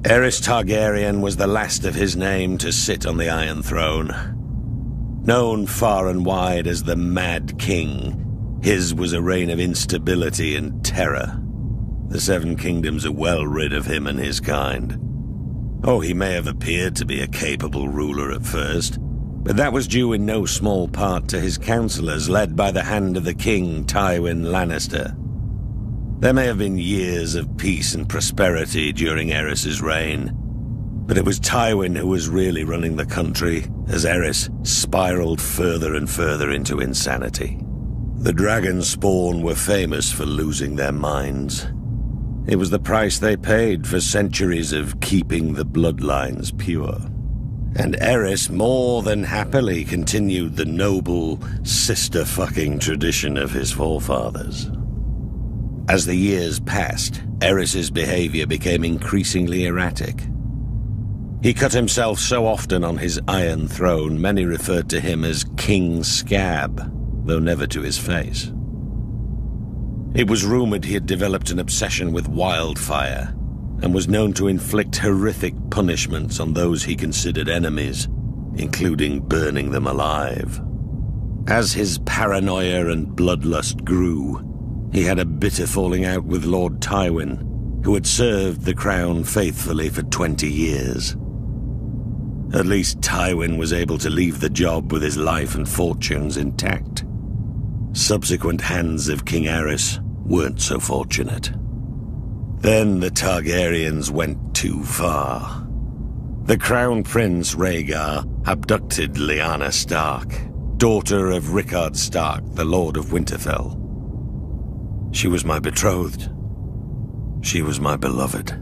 Aerys Targaryen was the last of his name to sit on the Iron Throne. Known far and wide as the Mad King, his was a reign of instability and terror. The Seven Kingdoms are well rid of him and his kind. Oh, he may have appeared to be a capable ruler at first, but that was due in no small part to his counselors led by the hand of the king, Tywin Lannister. There may have been years of peace and prosperity during Aerys' reign, but it was Tywin who was really running the country as Aerys spiraled further and further into insanity. The dragon spawn were famous for losing their minds. It was the price they paid for centuries of keeping the bloodlines pure. And Aerys more than happily continued the noble sister-fucking tradition of his forefathers. As the years passed, Aerys' behavior became increasingly erratic. He cut himself so often on his Iron Throne, many referred to him as King Scab, though never to his face. It was rumored he had developed an obsession with wildfire, and was known to inflict horrific punishments on those he considered enemies, including burning them alive. As his paranoia and bloodlust grew, he had a bitter falling out with Lord Tywin, who had served the crown faithfully for 20 years. At least Tywin was able to leave the job with his life and fortunes intact. Subsequent hands of King Aerys weren't so fortunate. Then the Targaryens went too far. The Crown Prince Rhaegar abducted Lyanna Stark, daughter of Rickard Stark, the Lord of Winterfell. She was my betrothed. She was my beloved.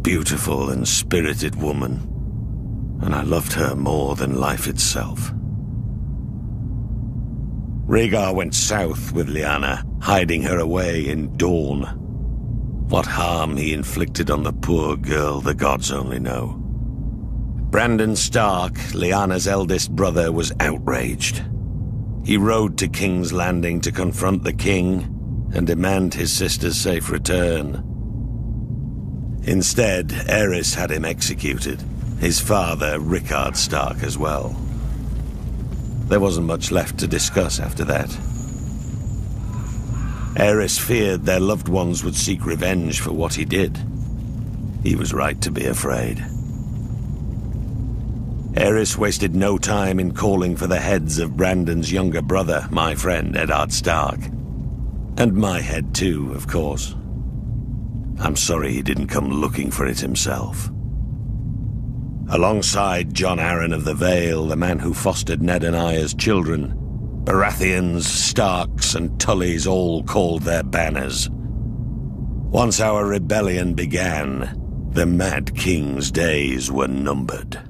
Beautiful and spirited woman, and I loved her more than life itself. Rhaegar went south with Lyanna, hiding her away in Dorne. What harm he inflicted on the poor girl, the gods only know. Brandon Stark, Lyanna's eldest brother, was outraged. He rode to King's Landing to confront the king and demand his sister's safe return. Instead, Aerys had him executed, his father, Rickard Stark, as well. There wasn't much left to discuss after that. Aerys feared their loved ones would seek revenge for what he did. He was right to be afraid. Aerys wasted no time in calling for the heads of Brandon's younger brother, my friend Eddard Stark. And my head too, of course. I'm sorry he didn't come looking for it himself. Alongside Jon Arryn of the Vale, the man who fostered Ned and I as children, Baratheons, Starks, and Tullys all called their banners. Once our rebellion began, the Mad King's days were numbered.